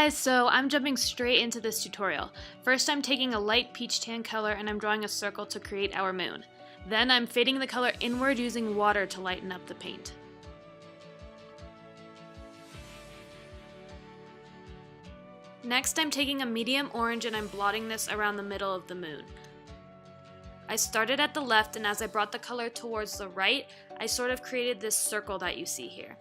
guys, so I'm jumping straight into this tutorial. First I'm taking a light peach tan color and I'm drawing a circle to create our moon. Then I'm fading the color inward using water to lighten up the paint. Next I'm taking a medium orange and I'm blotting this around the middle of the moon. I started at the left, and as I brought the color towards the right, I sort of created this circle that you see here.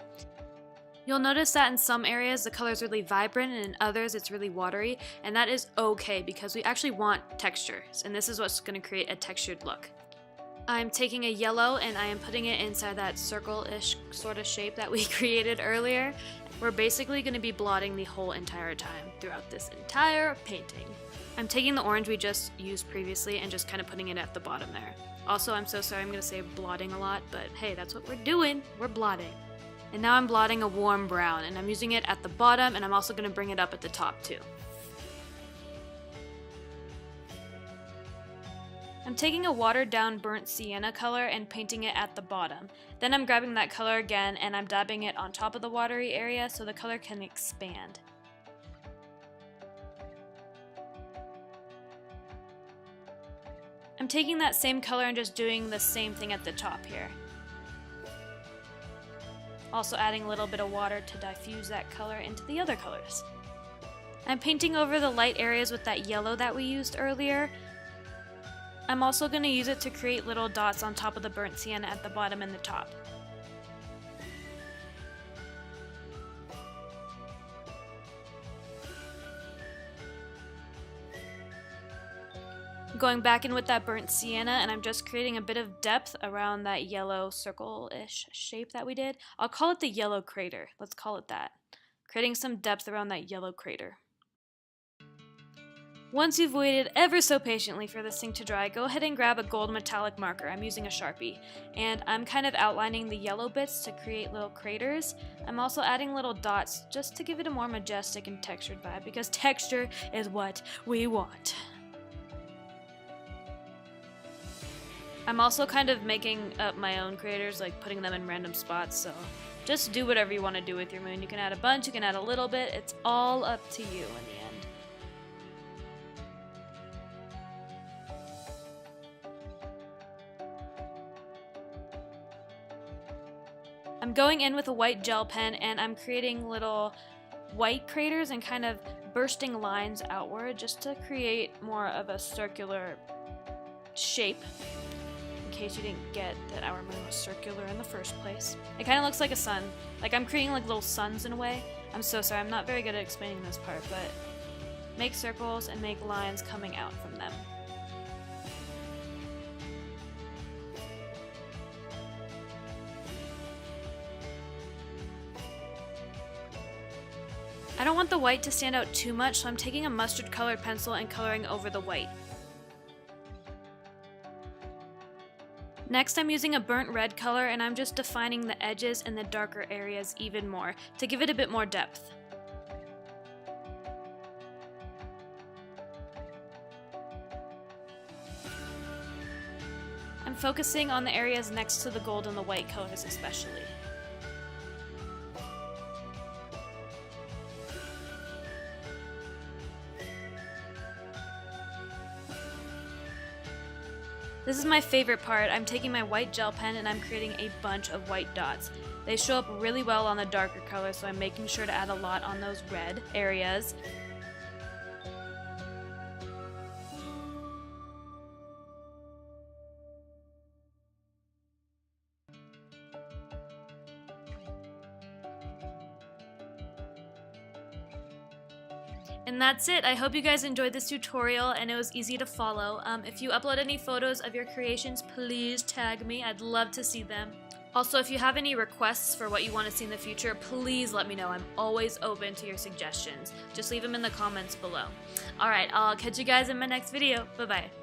You'll notice that in some areas the color is really vibrant and in others it's really watery, and that is okay because we actually want textures, and this is what's going to create a textured look. I'm taking a yellow and I am putting it inside that circle-ish sort of shape that we created earlier. We're basically going to be blotting the whole entire time throughout this entire painting. I'm taking the orange we just used previously and just kind of putting it at the bottom there. Also, I'm so sorry I'm going to say blotting a lot, but hey, that's what we're doing. We're blotting. And now I'm blotting a warm brown, and I'm using it at the bottom, and I'm also going to bring it up at the top too. I'm taking a watered down burnt sienna color and painting it at the bottom. Then I'm grabbing that color again and I'm dabbing it on top of the watery area so the color can expand. I'm taking that same color and just doing the same thing at the top here. Also adding a little bit of water to diffuse that color into the other colors. I'm painting over the light areas with that yellow that we used earlier. I'm also going to use it to create little dots on top of the burnt sienna at the bottom and the top. Going back in with that burnt sienna, and I'm just creating a bit of depth around that yellow circle-ish shape that we did. I'll call it the yellow crater. Let's call it that. Creating some depth around that yellow crater. Once you've waited ever so patiently for this thing to dry, go ahead and grab a gold metallic marker. I'm using a Sharpie, and I'm kind of outlining the yellow bits to create little craters. I'm also adding little dots just to give it a more majestic and textured vibe, because texture is what we want. I'm also kind of making up my own craters, like putting them in random spots, so just do whatever you want to do with your moon. You can add a bunch, you can add a little bit, it's all up to you in the end. I'm going in with a white gel pen and I'm creating little white craters and kind of bursting lines outward just to create more of a circular shape. In case you didn't get that our moon was circular in the first place. It kind of looks like a sun. Like I'm creating like little suns in a way. I'm so sorry, I'm not very good at explaining this part, but make circles and make lines coming out from them. I don't want the white to stand out too much, so I'm taking a mustard colored pencil and coloring over the white. Next I'm using a burnt red color and I'm just defining the edges and the darker areas even more to give it a bit more depth. I'm focusing on the areas next to the gold and the white colors especially. This is my favorite part. I'm taking my white gel pen and I'm creating a bunch of white dots. They show up really well on the darker colors, so I'm making sure to add a lot on those red areas. And that's it. I hope you guys enjoyed this tutorial and it was easy to follow. If you upload any photos of your creations, please tag me. I'd love to see them. Also, if you have any requests for what you want to see in the future, please let me know. I'm always open to your suggestions. Just leave them in the comments below. Alright, I'll catch you guys in my next video. Bye-bye.